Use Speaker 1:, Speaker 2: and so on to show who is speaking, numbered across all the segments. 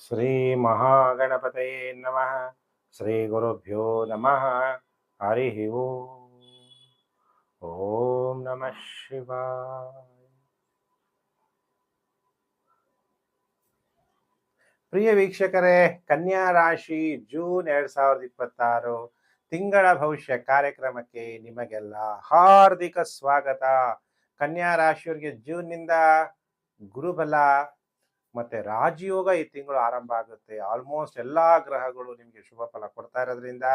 Speaker 1: ಶ್ರೀ ಮಹಾಗಣಪತಯೇ ನಮಃ. ಶ್ರೀ ಗುರುಭ್ಯೋ ನಮಃ. ಹರಿ ಓಂ. ಓಂ ನಮಃ ಶಿವಾಯ. ಪ್ರಿಯ ವೀಕ್ಷಕರೇ, ಕನ್ಯಾ ರಾಶಿ ಜೂನ್ 2026 ತಿಂಗಳ ಭವಿಷ್ಯ ಕಾರ್ಯಕ್ರಮಕ್ಕೆ ನಿಮಗೆಲ್ಲ ಹಾರ್ದಿಕ ಸ್ವಾಗತ. ಕನ್ಯಾ ರಾಶಿಯವರಿಗೆ ಜೂನ್ನಿಂದ ಗುರುಬಲ ಮತ್ತೆ ರಾಜಯೋಗ ಈ ತಿಂಗಳು ಆರಂಭ ಆಗುತ್ತೆ. ಆಲ್ಮೋಸ್ಟ್ ಎಲ್ಲಾ ಗ್ರಹಗಳು ನಿಮಗೆ ಶುಭ ಫಲ ಕೊಡ್ತಾ ಇರೋದ್ರಿಂದ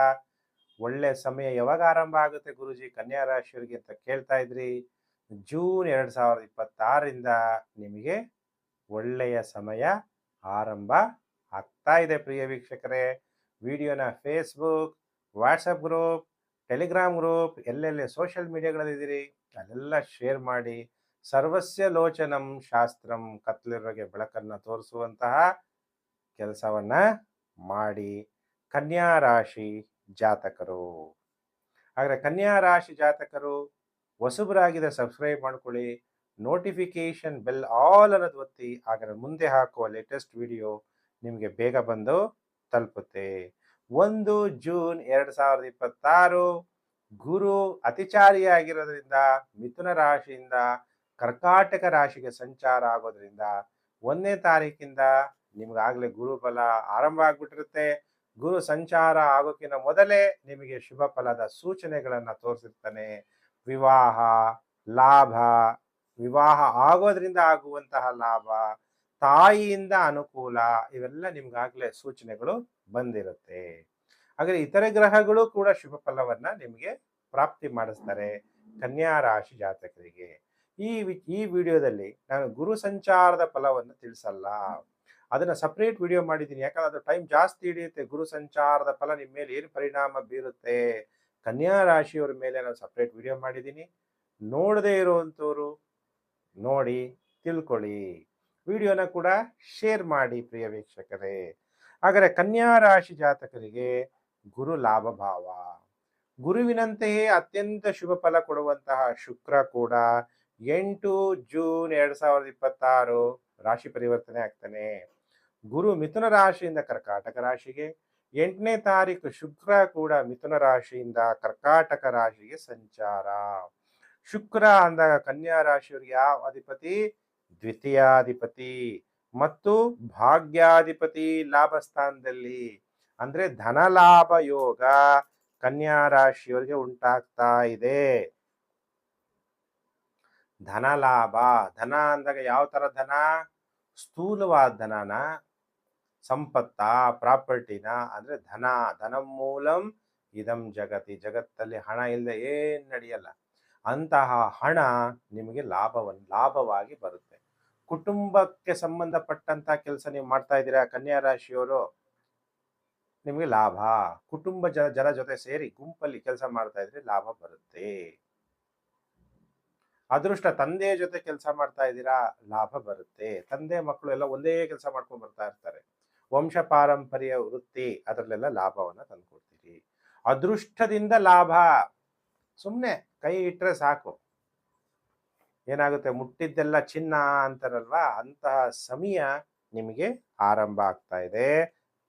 Speaker 1: ಒಳ್ಳೆ ಸಮಯ ಯಾವಾಗ ಆರಂಭ ಆಗುತ್ತೆ ಗುರುಜಿ ಕನ್ಯಾ ರಾಶಿಯವರಿಗೆ ಅಂತ ಕೇಳ್ತಾ ಇದ್ರಿ. ಜೂನ್ 2026ರಿಂದ ನಿಮಗೆ ಒಳ್ಳೆಯ ಸಮಯ ಆರಂಭ ಆಗ್ತಾ ಇದೆ. ಪ್ರಿಯ ವೀಕ್ಷಕರೇ, ವಿಡಿಯೋನ Facebook, WhatsApp group, Telegram group, ಎಲ್ಲೆಲ್ಲಿ ಸೋಷಿಯಲ್ ಮೀಡಿಯಾಗಳಲ್ಲಿದ್ದೀರಿ ಅಲ್ಲೆಲ್ಲ ಶೇರ್ ಮಾಡಿ. ಸರ್ವಸ್ಯ ಲೋಚನಂ ಶಾಸ್ತ್ರಂ, ಕತ್ಲಿರೋಗೆ ಬೆಳಕನ್ನು ತೋರಿಸುವಂತಹ ಕೆಲಸವನ್ನ ಮಾಡಿ. ಕನ್ಯಾ ರಾಶಿ ಜಾತಕರು, ಹಾಗಾದ್ರೆ ಕನ್ಯಾ ರಾಶಿ ಜಾತಕರು ಹೊಸಬರಾಗಿದೆ ಸಬ್ಸ್ಕ್ರೈಬ್ ಮಾಡ್ಕೊಳ್ಳಿ. ನೋಟಿಫಿಕೇಶನ್ ಬೆಲ್ ಆಲ್ ಅನ್ನೋದು ಒತ್ತಿ. ಹಾಗಾದ್ರೆ ಮುಂದೆ ಹಾಕುವ ಲೇಟೆಸ್ಟ್ ವಿಡಿಯೋ ನಿಮಗೆ ಬೇಗ ಬಂದು ತಲುಪುತ್ತೆ. 1 ಜೂನ್ 2026 ಗುರು ಅತಿಚಾರಿಯಾಗಿರೋದ್ರಿಂದ ಮಿಥುನ ರಾಶಿಯಿಂದ ಕರ್ಕಾಟಕ ರಾಶಿಗೆ ಸಂಚಾರ ಆಗೋದ್ರಿಂದ 1ನೇ ತಾರೀಕಿಂದ ನಿಮ್ಗಾಗಲೇ ಗುರುಬಲ ಆರಂಭ ಆಗ್ಬಿಟ್ಟಿರುತ್ತೆ. ಗುರು ಸಂಚಾರ ಆಗೋಕ್ಕಿಂತ ಮೊದಲೇ ನಿಮಗೆ ಶುಭ ಫಲದ ಸೂಚನೆಗಳನ್ನು ತೋರಿಸಿರ್ತಾನೆ. ವಿವಾಹ ಲಾಭ, ವಿವಾಹ ಆಗೋದ್ರಿಂದ ಆಗುವಂತಹ ಲಾಭ, ತಾಯಿಯಿಂದ ಅನುಕೂಲ, ಇವೆಲ್ಲ ನಿಮ್ಗಾಗಲೇ ಸೂಚನೆಗಳು ಬಂದಿರುತ್ತೆ. ಹಾಗಾದ್ರೆ ಇತರೆ ಗ್ರಹಗಳು ಕೂಡ ಶುಭ ಫಲವನ್ನ ನಿಮಗೆ ಪ್ರಾಪ್ತಿ ಮಾಡಿಸ್ತಾರೆ ಕನ್ಯಾ ರಾಶಿ ಜಾತಕರಿಗೆ. ಈ ವಿಡಿಯೋದಲ್ಲಿ ನಾನು ಗುರು ಸಂಚಾರದ ಫಲವನ್ನು ತಿಳಿಸಲ್ಲ, ಅದನ್ನ ಸಪರೇಟ್ ವಿಡಿಯೋ ಮಾಡಿದ್ದೀನಿ. ಯಾಕಂದ್ರೆ ಅದು ಟೈಮ್ ಜಾಸ್ತಿ ಹಿಡಿಯುತ್ತೆ. ಗುರು ಸಂಚಾರದ ಫಲ ನಿಮ್ಮ ಮೇಲೆ ಏನು ಪರಿಣಾಮ ಬೀರುತ್ತೆ ಕನ್ಯಾ ರಾಶಿಯವರ ಮೇಲೆ ನಾನು ಸಪರೇಟ್ ವಿಡಿಯೋ ಮಾಡಿದ್ದೀನಿ. ನೋಡದೇ ಇರುವಂಥವ್ರು ನೋಡಿ ತಿಳ್ಕೊಳ್ಳಿ. ವಿಡಿಯೋನ ಕೂಡ ಶೇರ್ ಮಾಡಿ ಪ್ರಿಯ ವೀಕ್ಷಕರೇ. ಹಾಗಾದರೆ ಕನ್ಯಾ ರಾಶಿ ಜಾತಕರಿಗೆ ಗುರು ಲಾಭ ಭಾವ, ಗುರುವಿನಂತೆಯೇ ಅತ್ಯಂತ ಶುಭ ಫಲ ಕೊಡುವಂತಹ ಶುಕ್ರ ಕೂಡ 8 ಜೂನ್ 2026 ರಾಶಿ ಪರಿವರ್ತನೆ ಆಗ್ತಾನೆ. ಗುರು ಮಿಥುನ ರಾಶಿಯಿಂದ ಕರ್ಕಾಟಕ ರಾಶಿಗೆ, 8ನೇ ತಾರೀಕು ಶುಕ್ರ ಕೂಡ ಮಿಥುನ ರಾಶಿಯಿಂದ ಕರ್ಕಾಟಕ ರಾಶಿಗೆ ಸಂಚಾರ. ಶುಕ್ರ ಅಂದಾಗ ಕನ್ಯಾ ರಾಶಿಯವರಿಗೆ ಯಾವ ಅಧಿಪತಿ? ದ್ವಿತೀಯಾಧಿಪತಿ ಮತ್ತು ಭಾಗ್ಯಾಧಿಪತಿ ಲಾಭ ಸ್ಥಾನದಲ್ಲಿ. ಅಂದ್ರೆ ಧನ ಲಾಭ ಯೋಗ ಕನ್ಯಾ ರಾಶಿಯವರಿಗೆ ಉಂಟಾಗ್ತಾ ಇದೆ. ಧನ ಲಾಭ, ಧನ ಅಂದಾಗ ಯಾವ ತರ ಧನ? ಸ್ಥೂಲವಾದ ಧನನ, ಸಂಪತ್ತ, ಪ್ರಾಪರ್ಟಿನ, ಅಂದ್ರೆ ಧನ. ಧನಂ ಮೂಲಂ ಇದಂ ಜಗತಿ, ಜಗತ್ತಲ್ಲಿ ಹಣ ಇಲ್ಲದೆ ಏನ್ ನಡೆಯಲ್ಲ. ಅಂತಹ ಹಣ ನಿಮಗೆ ಲಾಭವಾಗಿ ಬರುತ್ತೆ. ಕುಟುಂಬಕ್ಕೆ ಸಂಬಂಧಪಟ್ಟಂತ ಕೆಲಸ ನೀವು ಮಾಡ್ತಾ ಇದ್ದೀರಾ ಕನ್ಯಾ ರಾಶಿಯವರು, ನಿಮಗೆ ಲಾಭ. ಕುಟುಂಬ ಜನ ಜೊತೆ ಸೇರಿ ಗುಂಪಲ್ಲಿ ಕೆಲಸ ಮಾಡ್ತಾ ಇದ್ರೆ ಲಾಭ ಬರುತ್ತೆ. ಅದೃಷ್ಟ, ತಂದೆಯ ಜೊತೆ ಕೆಲಸ ಮಾಡ್ತಾ ಇದ್ದೀರಾ ಲಾಭ ಬರುತ್ತೆ. ತಂದೆ ಮಕ್ಕಳು ಎಲ್ಲ ಒಂದೇ ಕೆಲಸ ಮಾಡ್ಕೊಂಡು ಬರ್ತಾ ಇರ್ತಾರೆ. ವಂಶ ಪಾರಂಪರ್ಯ ವೃತ್ತಿ, ಅದರಲ್ಲೆಲ್ಲ ಲಾಭವನ್ನ ತಂದ್ಕೊಡ್ತೀರಿ. ಅದೃಷ್ಟದಿಂದ ಲಾಭ. ಸುಮ್ಮನೆ ಕೈ ಇಟ್ಟರೆ ಸಾಕು, ಏನಾಗುತ್ತೆ? ಮುಟ್ಟಿದ್ದೆಲ್ಲ ಚಿನ್ನ ಅಂತಾರಲ್ವಾ, ಅಂತಹ ಸಮಯ ನಿಮಗೆ ಆರಂಭ ಆಗ್ತಾ ಇದೆ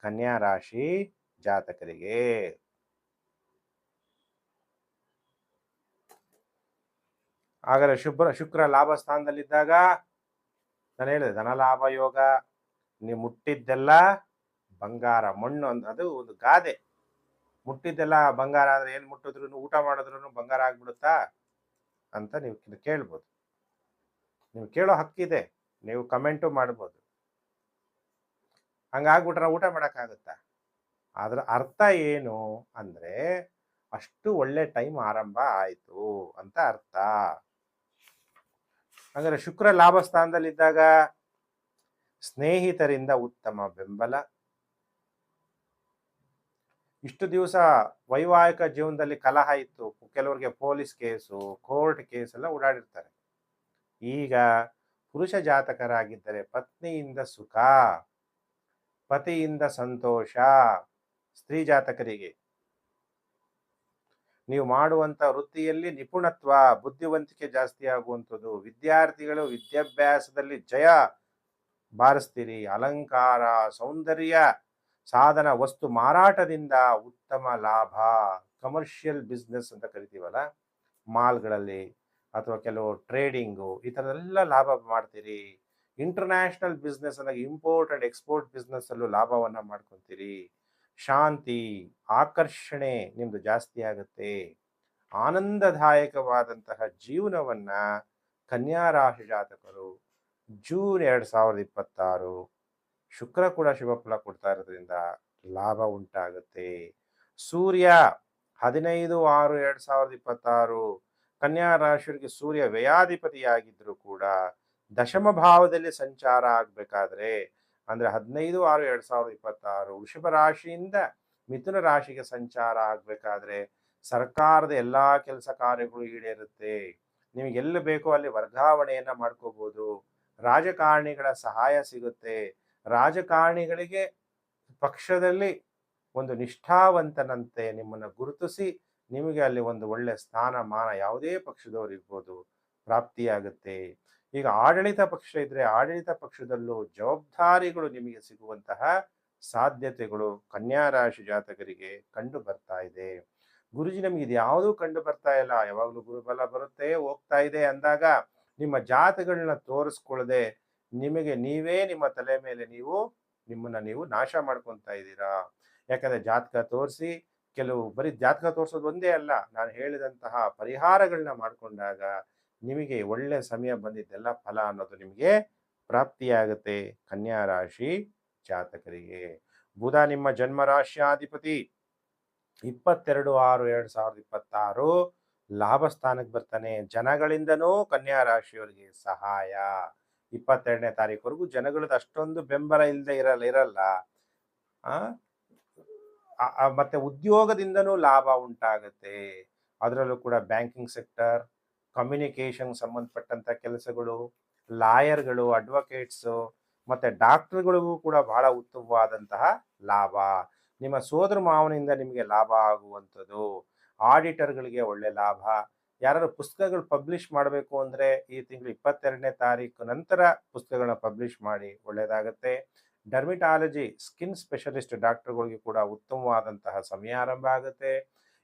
Speaker 1: ಕನ್ಯಾ ರಾಶಿ ಜಾತಕರಿಗೆ. ಹಾಗಾದ್ರೆ ಶುಕ್ರ ಲಾಭ ಸ್ಥಾನದಲ್ಲಿದ್ದಾಗ ನಾನು ಹೇಳಿದೆ ಧನ ಲಾಭ ಯೋಗ. ನೀವು ಮುಟ್ಟಿದ್ದೆಲ್ಲ ಬಂಗಾರ, ಮಣ್ಣು ಅದು ಒಂದು ಗಾದೆ. ಮುಟ್ಟಿದ್ದೆಲ್ಲ ಬಂಗಾರ ಆದ್ರೆ ಏನ್ ಮುಟ್ಟಿದ್ರು, ಊಟ ಮಾಡಿದ್ರು ಬಂಗಾರ ಆಗ್ಬಿಡುತ್ತಾ ಅಂತ ನೀವು ಕೇಳ್ಬೋದು. ನೀವು ಕೇಳೋ ಹಕ್ಕಿದೆ, ನೀವು ಕಮೆಂಟು ಮಾಡ್ಬೋದು. ಹಂಗಾಗ್ಬಿಟ್ರೆ ಊಟ ಮಾಡಕ್ಕಾಗುತ್ತಾ? ಅದರ ಅರ್ಥ ಏನು ಅಂದ್ರೆ ಅಷ್ಟು ಒಳ್ಳೆ ಟೈಮ್ ಆರಂಭ ಆಯ್ತು ಅಂತ ಅರ್ಥ. ಹಾಗಾದ್ರೆ ಶುಕ್ರ ಲಾಭ ಸ್ಥಾನದಲ್ಲಿದ್ದಾಗ ಸ್ನೇಹಿತರಿಂದ ಉತ್ತಮ ಬೆಂಬಲ. ಇಷ್ಟು ದಿವಸ ವೈವಾಹಿಕ ಜೀವನದಲ್ಲಿ ಕಲಹ ಇತ್ತು, ಕೆಲವರಿಗೆ ಪೊಲೀಸ್ ಕೇಸು, ಕೋರ್ಟ್ ಕೇಸ್ ಎಲ್ಲ ಓಡಾಡಿರ್ತಾರೆ. ಈಗ ಪುರುಷ ಜಾತಕರಾಗಿದ್ದರೆ ಪತ್ನಿಯಿಂದ ಸುಖ, ಪತಿಯಿಂದ ಸಂತೋಷ. ಸ್ತ್ರೀ ಜಾತಕರಿಗೆ ನೀವು ಮಾಡುವಂತ ವೃತ್ತಿಯಲ್ಲಿ ನಿಪುಣತ್ವ, ಬುದ್ಧಿವಂತಿಕೆ ಜಾಸ್ತಿ ಆಗುವಂಥದ್ದು. ವಿದ್ಯಾರ್ಥಿಗಳು ವಿದ್ಯಾಭ್ಯಾಸದಲ್ಲಿ ಜಯ ಬಾರಿಸ್ತೀರಿ. ಅಲಂಕಾರ, ಸೌಂದರ್ಯ ಸಾಧನ ವಸ್ತು ಮಾರಾಟದಿಂದ ಉತ್ತಮ ಲಾಭ. ಕಮರ್ಷಿಯಲ್ ಬಿಸ್ನೆಸ್ ಅಂತ ಕರಿತೀವಲ್ಲ, ಮಾಲ್ಗಳಲ್ಲಿ ಅಥವಾ ಕೆಲವು ಟ್ರೇಡಿಂಗು ಈ ಥರದೆಲ್ಲ ಲಾಭ ಮಾಡ್ತೀರಿ. ಇಂಟರ್ನ್ಯಾಷನಲ್ ಬಿಸ್ನೆಸ್ ಅಂದಾಗ ಇಂಪೋರ್ಟ್ ಅಂಡ್ ಎಕ್ಸ್ಪೋರ್ಟ್ ಬಿಸ್ನೆಸ್ ಅಲ್ಲೂ ಲಾಭವನ್ನ ಮಾಡ್ಕೊತೀರಿ. ಶಾಂತಿ, ಆಕರ್ಷಣೆ ನಿಮ್ದು ಜಾಸ್ತಿ ಆಗುತ್ತೆ. ಆನಂದದಾಯಕವಾದಂತಹ ಜೀವನವನ್ನ ಕನ್ಯಾ ರಾಶಿ ಜಾತಕರು ಜೂನ್ 2026 ಶುಕ್ರ ಕೂಡ ಶುಭ ಫಲ ಕೊಡ್ತಾ ಇರೋದ್ರಿಂದ ಲಾಭ ಉಂಟಾಗುತ್ತೆ. ಸೂರ್ಯ 15/6/2026 ಕನ್ಯಾ ರಾಶಿಯವರಿಗೆ ಸೂರ್ಯ ವ್ಯಯಾಧಿಪತಿಯಾಗಿದ್ರು ಕೂಡ ದಶಮ ಭಾವದಲ್ಲಿ ಸಂಚಾರ ಆಗ್ಬೇಕಾದ್ರೆ ಅಂದ್ರೆ 15/6/2026 ವೃಷಭ ರಾಶಿಯಿಂದ ಮಿಥುನ ರಾಶಿಗೆ ಸಂಚಾರ ಆಗ್ಬೇಕಾದ್ರೆ ಸರ್ಕಾರದ ಎಲ್ಲಾ ಕೆಲಸ ಕಾರ್ಯಗಳು ಈಡೇರುತ್ತೆ. ನಿಮಗೆ ಎಲ್ಲಿ ಬೇಕೋ ಅಲ್ಲಿ ವರ್ಗಾವಣೆಯನ್ನ ಮಾಡ್ಕೋಬಹುದು. ರಾಜಕಾರಣಿಗಳ ಸಹಾಯ ಸಿಗುತ್ತೆ. ರಾಜಕಾರಣಿಗಳಿಗೆ ಪಕ್ಷದಲ್ಲಿ ಒಂದು ನಿಷ್ಠಾವಂತನಂತೆ ನಿಮ್ಮನ್ನು ಗುರುತಿಸಿ ನಿಮಗೆ ಅಲ್ಲಿ ಒಂದು ಒಳ್ಳೆ ಸ್ಥಾನಮಾನ ಯಾವುದೇ ಪಕ್ಷದವರು ಇರ್ಬೋದು ಪ್ರಾಪ್ತಿಯಾಗುತ್ತೆ. ಈಗ ಆಡಳಿತ ಪಕ್ಷ ಇದ್ರೆ ಆಡಳಿತ ಪಕ್ಷದಲ್ಲೂ ಜವಾಬ್ದಾರಿಗಳು ನಿಮಗೆ ಸಿಗುವಂತಹ ಸಾಧ್ಯತೆಗಳು ಕನ್ಯಾ ರಾಶಿ ಜಾತಕರಿಗೆ ಕಂಡು ಬರ್ತಾ ಇದೆ. ಗುರುಜಿ ನಮಗೆ ಇದು ಯಾವುದೂ ಕಂಡು ಬರ್ತಾ ಇಲ್ಲ, ಯಾವಾಗಲೂ ಗುರುಬಲ ಬರುತ್ತೆ ಹೋಗ್ತಾ ಇದೆ ಅಂದಾಗ ನಿಮ್ಮ ಜಾತಗಳನ್ನ ತೋರಿಸ್ಕೊಳ್ಳದೆ ನಿಮಗೆ ನೀವೇ ನಿಮ್ಮ ತಲೆ ಮೇಲೆ ನಿಮ್ಮನ್ನ ನೀವು ನಾಶ ಮಾಡ್ಕೊತಾ ಇದ್ದೀರಾ. ಯಾಕಂದ್ರೆ ಜಾತಕ ತೋರಿಸಿ ಕೆಲವು ಬರೀ ಜಾತಕ ತೋರಿಸೋದು ಒಂದೇ ಅಲ್ಲ, ನಾನು ಹೇಳಿದಂತಹ ಪರಿಹಾರಗಳನ್ನ ಮಾಡಿಕೊಂಡಾಗ ನಿಮಗೆ ಒಳ್ಳೆ ಸಮಯ ಬಂದಿದ್ದೆಲ್ಲ ಫಲ ಅನ್ನೋದು ನಿಮಗೆ ಪ್ರಾಪ್ತಿಯಾಗುತ್ತೆ. ಕನ್ಯಾ ರಾಶಿ ಜಾತಕರಿಗೆ ಬುಧ ನಿಮ್ಮ ಜನ್ಮ ರಾಶಿಯಾಧಿಪತಿ 22/6/2026 ಲಾಭ ಸ್ಥಾನಕ್ಕೆ ಬರ್ತಾನೆ. ಜನಗಳಿಂದನೂ ಕನ್ಯಾ ರಾಶಿಯವರಿಗೆ ಸಹಾಯ. 22ನೇ ತಾರೀಕುವರೆಗೂ ಜನಗಳದ್ದು ಅಷ್ಟೊಂದು ಬೆಂಬಲ ಇರಲ್ಲ. ಮತ್ತೆ ಉದ್ಯೋಗದಿಂದನೂ ಲಾಭ ಉಂಟಾಗುತ್ತೆ. ಅದರಲ್ಲೂ ಕೂಡ ಬ್ಯಾಂಕಿಂಗ್ ಸೆಕ್ಟರ್, ಕಮ್ಯುನಿಕೇಶನ್ ಸಂಬಂಧಪಟ್ಟಂತ ಕೆಲಸಗಳು, ಲಾಯರ್ಗಳು, ಅಡ್ವೊಕೇಟ್ಸು ಮತ್ತೆ ಡಾಕ್ಟರ್ಗಳಿಗೂ ಕೂಡ ಬಹಳ ಉತ್ತಮವಾದಂತಹ ಲಾಭ. ನಿಮ್ಮ ಸೋದರ ಮಾವನಿಂದ ನಿಮಗೆ ಲಾಭ ಆಗುವಂಥದ್ದು. ಆಡಿಟರ್ಗಳಿಗೆ ಒಳ್ಳೆ ಲಾಭ. ಯಾರು ಪುಸ್ತಕಗಳು ಪಬ್ಲಿಷ್ ಮಾಡಬೇಕು ಅಂದರೆ ಈ ತಿಂಗಳು 22ನೇ ತಾರೀಕು ನಂತರ ಪುಸ್ತಕಗಳನ್ನ ಪಬ್ಲಿಷ್ ಮಾಡಿ ಒಳ್ಳೆಯದಾಗುತ್ತೆ. ಡರ್ಮಿಟಾಲಜಿ ಸ್ಕಿನ್ ಸ್ಪೆಷಲಿಸ್ಟ್ ಡಾಕ್ಟರ್ಗಳಿಗೆ ಕೂಡ ಉತ್ತಮವಾದಂತಹ ಸಮಯ ಆರಂಭ ಆಗುತ್ತೆ.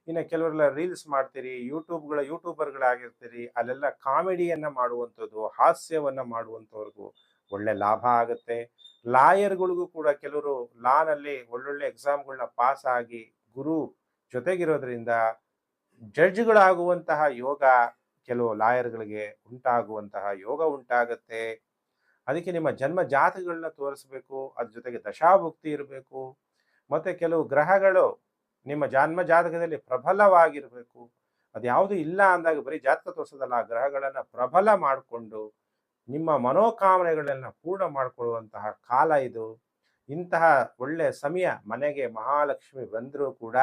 Speaker 1: ಇನ್ನು ಕೆಲವರೆಲ್ಲ ರೀಲ್ಸ್ ಮಾಡ್ತೀರಿ, ಯೂಟ್ಯೂಬರ್ಗಳಾಗಿರ್ತೀರಿ, ಅಲ್ಲೆಲ್ಲ ಕಾಮಿಡಿಯನ್ನ ಮಾಡುವಂಥದ್ದು, ಹಾಸ್ಯವನ್ನ ಮಾಡುವಂಥವ್ರಿಗೂ ಒಳ್ಳೆ ಲಾಭ ಆಗುತ್ತೆ. ಲಾಯರ್ಗಳಿಗೂ ಕೂಡ ಕೆಲವರು ಲಾನಲ್ಲಿ ಒಳ್ಳೊಳ್ಳೆ ಎಕ್ಸಾಮ್ಗಳನ್ನ ಪಾಸ್ ಆಗಿ ಗುರು ಜೊತೆಗಿರೋದ್ರಿಂದ ಜಡ್ಜ್ಗಳಾಗುವಂತಹ ಯೋಗ ಕೆಲವು ಲಾಯರ್ಗಳಿಗೆ ಉಂಟಾಗುವಂತಹ ಯೋಗ ಉಂಟಾಗುತ್ತೆ. ಅದಕ್ಕೆ ನಿಮ್ಮ ಜನ್ಮ ಜಾತಕಗಳನ್ನ ತೋರಿಸ್ಬೇಕು, ಅದ್ರ ಜೊತೆಗೆ ದಶಾಭುಕ್ತಿ ಇರಬೇಕು. ಮತ್ತೆ ಕೆಲವು ಗ್ರಹಗಳು ನಿಮ್ಮ ಜನ್ಮ ಜಾತಕದಲ್ಲಿ ಪ್ರಬಲವಾಗಿರಬೇಕು. ಅದ್ಯಾವುದು ಇಲ್ಲ ಅಂದಾಗ ಬರೀ ಜಾತಕ ತೋರಿಸೋದಲ್ಲ, ಆ ಗ್ರಹಗಳನ್ನ ಪ್ರಬಲ ಮಾಡಿಕೊಂಡು ನಿಮ್ಮ ಮನೋಕಾಮನೆಗಳನ್ನ ಪೂರ್ಣ ಮಾಡಿಕೊಳ್ಳುವಂತಹ ಕಾಲ ಇದು. ಇಂತಹ ಒಳ್ಳೆಯ ಸಮಯ ಮನೆಗೆ ಮಹಾಲಕ್ಷ್ಮಿ ಬಂದರೂ ಕೂಡ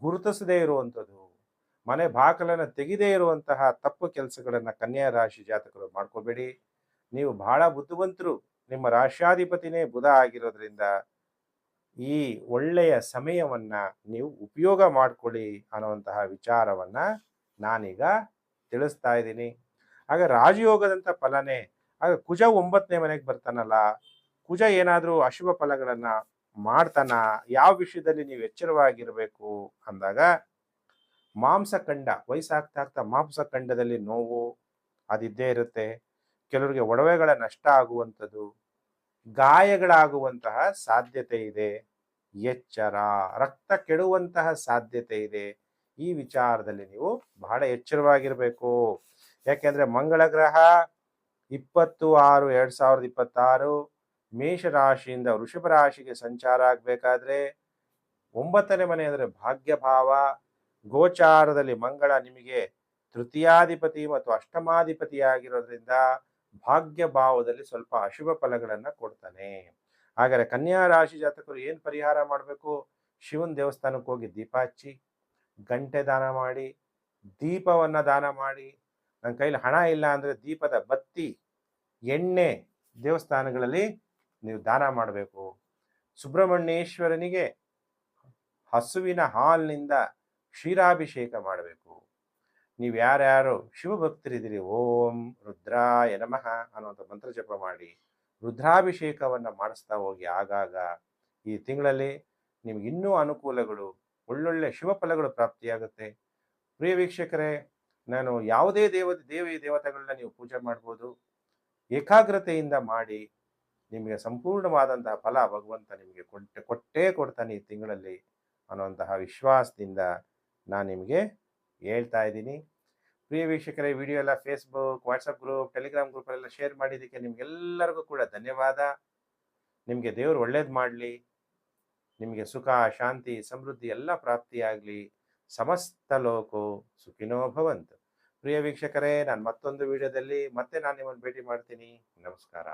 Speaker 1: ಗುರುತಿಸದೇ ಇರುವಂಥದ್ದು, ಮನೆ ಬಾಕಲನ್ನು ತೆಗೆದೇ ಇರುವಂತಹ ತಪ್ಪು ಕೆಲಸಗಳನ್ನು ಕನ್ಯಾ ರಾಶಿ ಜಾತಕರು ಮಾಡ್ಕೋಬೇಡಿ. ನೀವು ಬಹಳ ಬುದ್ಧಿವಂತರು, ನಿಮ್ಮ ರಾಶ್ಯಾಧಿಪತಿನೇ ಬುಧ ಆಗಿರೋದ್ರಿಂದ ಈ ಒಳ್ಳೆಯ ಸಮಯವನ್ನ ನೀವು ಉಪಯೋಗ ಮಾಡ್ಕೊಳ್ಳಿ ಅನ್ನುವಂತಹ ವಿಚಾರವನ್ನ ನಾನೀಗ ತಿಳಿಸ್ತಾ ಇದ್ದೀನಿ. ಆಗ ರಾಜಯೋಗದಂತ ಫಲನೇ. ಆಗ ಕುಜ 9ನೇ ಮನೆಗೆ ಬರ್ತಾನಲ್ಲ, ಕುಜ ಏನಾದರೂ ಅಶುಭ ಫಲಗಳನ್ನ ಮಾಡ್ತಾನ, ಯಾವ ವಿಷಯದಲ್ಲಿ ನೀವು ಎಚ್ಚರವಾಗಿರ್ಬೇಕು ಅಂದಾಗ ಮಾಂಸಖಂಡ, ವಯಸ್ಸಾಗ್ತಾ ಮಾಂಸಖಂಡದಲ್ಲಿ ನೋವು ಅದಿದ್ದೇ ಇರುತ್ತೆ. ಕೆಲವರಿಗೆ ಒಡವೆಗಳ ನಷ್ಟ ಆಗುವಂಥದ್ದು, ಗಾಯಗಳಾಗುವಂತಹ ಸಾಧ್ಯತೆ ಇದೆ. ಎಚ್ಚರ, ರಕ್ತ ಕೆಡುವಂತಹ ಸಾಧ್ಯತೆ ಇದೆ. ಈ ವಿಚಾರದಲ್ಲಿ ನೀವು ಬಹಳ ಎಚ್ಚರವಾಗಿರ್ಬೇಕು. ಯಾಕೆಂದ್ರೆ ಮಂಗಳ ಗ್ರಹ 20/6/2026 ಮೇಷರಾಶಿಯಿಂದ ವೃಷಭ ರಾಶಿಗೆ ಸಂಚಾರ ಆಗ್ಬೇಕಾದ್ರೆ 9ನೇ ಮನೆ ಅಂದ್ರೆ ಭಾಗ್ಯಭಾವ, ಗೋಚಾರದಲ್ಲಿ ಮಂಗಳ ನಿಮಗೆ ತೃತೀಯಾಧಿಪತಿ ಮತ್ತು ಅಷ್ಟಮಾಧಿಪತಿಯಾಗಿರೋದ್ರಿಂದ ಭಾಗ್ಯ ಭಾವದಲ್ಲಿ ಸ್ವಲ್ಪ ಅಶುಭ ಫಲಗಳನ್ನ ಕೊಡ್ತಾನೆ. ಹಾಗಾದ್ರೆ ಕನ್ಯಾ ರಾಶಿ ಜಾತಕರು ಏನ್ ಪರಿಹಾರ ಮಾಡಬೇಕು? ಶಿವನ ದೇವಸ್ಥಾನಕ್ಕೆ ಹೋಗಿ ದೀಪ ಹಚ್ಚಿ, ಗಂಟೆ ದಾನ ಮಾಡಿ, ದೀಪವನ್ನ ದಾನ ಮಾಡಿ. ನನ್ನ ಕೈಲಿ ಹಣ ಇಲ್ಲ ಅಂದ್ರೆ ದೀಪದ ಬತ್ತಿ, ಎಣ್ಣೆ ದೇವಸ್ಥಾನಗಳಲ್ಲಿ ನೀವು ದಾನ ಮಾಡಬೇಕು. ಸುಬ್ರಹ್ಮಣ್ಯೇಶ್ವರನಿಗೆ ಹಸುವಿನ ಹಾಲಿನಿಂದ ಕ್ಷೀರಾಭಿಷೇಕ ಮಾಡಬೇಕು. ನೀವು ಯಾರ್ಯಾರು ಶಿವಭಕ್ತರಿದ್ದೀರಿ, ಓಂ ರುದ್ರಾಯ ನಮಃ ಅನ್ನುವಂಥ ಮಂತ್ರ ಜಪ ಮಾಡಿ ರುದ್ರಾಭಿಷೇಕವನ್ನು ಮಾಡಿಸ್ತಾ ಹೋಗಿ ಆಗಾಗ. ಈ ತಿಂಗಳಲ್ಲಿ ನಿಮ್ಗೆ ಇನ್ನೂ ಅನುಕೂಲಗಳು, ಒಳ್ಳೊಳ್ಳೆ ಶುಭ ಫಲಗಳು ಪ್ರಾಪ್ತಿಯಾಗುತ್ತೆ. ಪ್ರಿಯ ವೀಕ್ಷಕರೇ, ನಾನು ಯಾವುದೇ ದೇವಿ ದೇವತೆಗಳನ್ನ ನೀವು ಪೂಜೆ ಮಾಡ್ಬೋದು. ಏಕಾಗ್ರತೆಯಿಂದ ಮಾಡಿ, ನಿಮಗೆ ಸಂಪೂರ್ಣವಾದಂತಹ ಫಲ ಭಗವಂತ ನಿಮಗೆ ಕೊಟ್ಟೇ ಕೊಡ್ತಾನೆ ಈ ತಿಂಗಳಲ್ಲಿ ಅನ್ನುವಂತಹ ವಿಶ್ವಾಸದಿಂದ ನಾನು ನಿಮಗೆ ಹೇಳ್ತಾ ಇದ್ದೀನಿ. ಪ್ರಿಯ ವೀಕ್ಷಕರೇ, ವಿಡಿಯೋ ಎಲ್ಲ ಫೇಸ್ಬುಕ್, ವಾಟ್ಸಪ್ ಗ್ರೂಪ್, ಟೆಲಿಗ್ರಾಮ್ ಗ್ರೂಪಲ್ಲೆಲ್ಲ ಶೇರ್ ಮಾಡಿದ್ದಕ್ಕೆ ನಿಮ್ಗೆಲ್ಲರಿಗೂ ಕೂಡ ಧನ್ಯವಾದ. ನಿಮಗೆ ದೇವರು ಒಳ್ಳೇದು ಮಾಡಲಿ. ನಿಮಗೆ ಸುಖ, ಶಾಂತಿ, ಸಮೃದ್ಧಿ ಎಲ್ಲ ಪ್ರಾಪ್ತಿಯಾಗಲಿ. ಸಮಸ್ತ ಲೋಕೋ ಸುಖಿನೋ ಭವಂತು. ಪ್ರಿಯ ವೀಕ್ಷಕರೇ, ನಾನು ಮತ್ತೊಂದು ವಿಡಿಯೋದಲ್ಲಿ ಮತ್ತೆ ನಾನು ನಿಮ್ಮನ್ನು ಭೇಟಿ ಮಾಡ್ತೀನಿ. ನಮಸ್ಕಾರ.